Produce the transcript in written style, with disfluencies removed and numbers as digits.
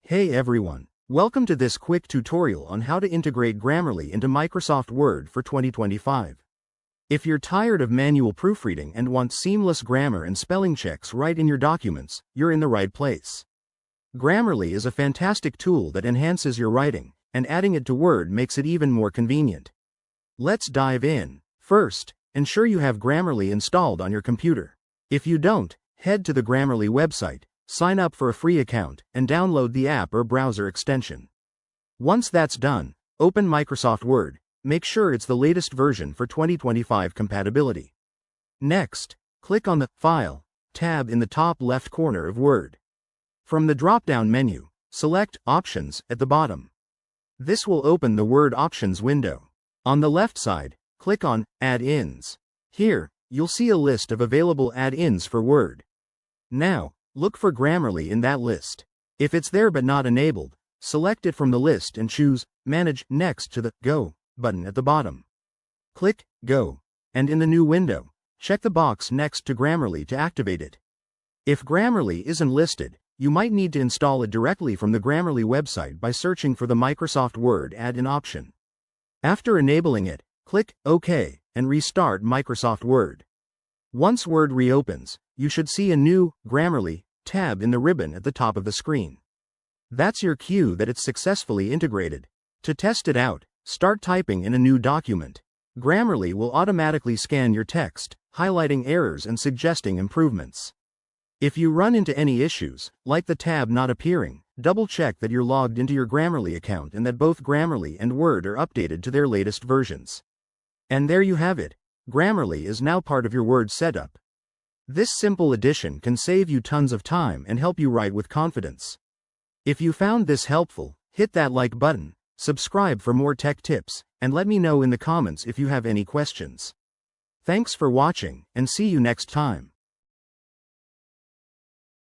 Hey everyone, welcome to this quick tutorial on how to integrate Grammarly into Microsoft Word for 2025. If you're tired of manual proofreading and want seamless grammar and spelling checks right in your documents, you're in the right place. Grammarly is a fantastic tool that enhances your writing, and adding it to Word makes it even more convenient. Let's dive in. First, ensure you have Grammarly installed on your computer. If you don't, head to the Grammarly website, sign up for a free account, and download the app or browser extension. Once that's done, open Microsoft Word. Make sure it's the latest version for 2025 compatibility. Next, click on the File tab in the top left corner of Word. From the drop-down menu, select Options at the bottom. This will open the Word Options window. On the left side, click on Add-ins. Here, you'll see a list of available add-ins for Word. Now, look for Grammarly in that list. If it's there but not enabled, select it from the list and choose Manage next to the Go button at the bottom. Click Go, and in the new window, check the box next to Grammarly to activate it. If Grammarly isn't listed, you might need to install it directly from the Grammarly website by searching for the Microsoft Word add-in option. After enabling it, click OK and restart Microsoft Word. Once Word reopens, you should see a new Grammarly tab in the ribbon at the top of the screen. That's your cue that it's successfully integrated. To test it out, start typing in a new document. Grammarly will automatically scan your text, highlighting errors and suggesting improvements. If you run into any issues, like the tab not appearing, double-check that you're logged into your Grammarly account and that both Grammarly and Word are updated to their latest versions. And there you have it. Grammarly is now part of your Word setup. This simple addition can save you tons of time and help you write with confidence. If you found this helpful, hit that like button, subscribe for more tech tips, and let me know in the comments if you have any questions. Thanks for watching, and see you next time.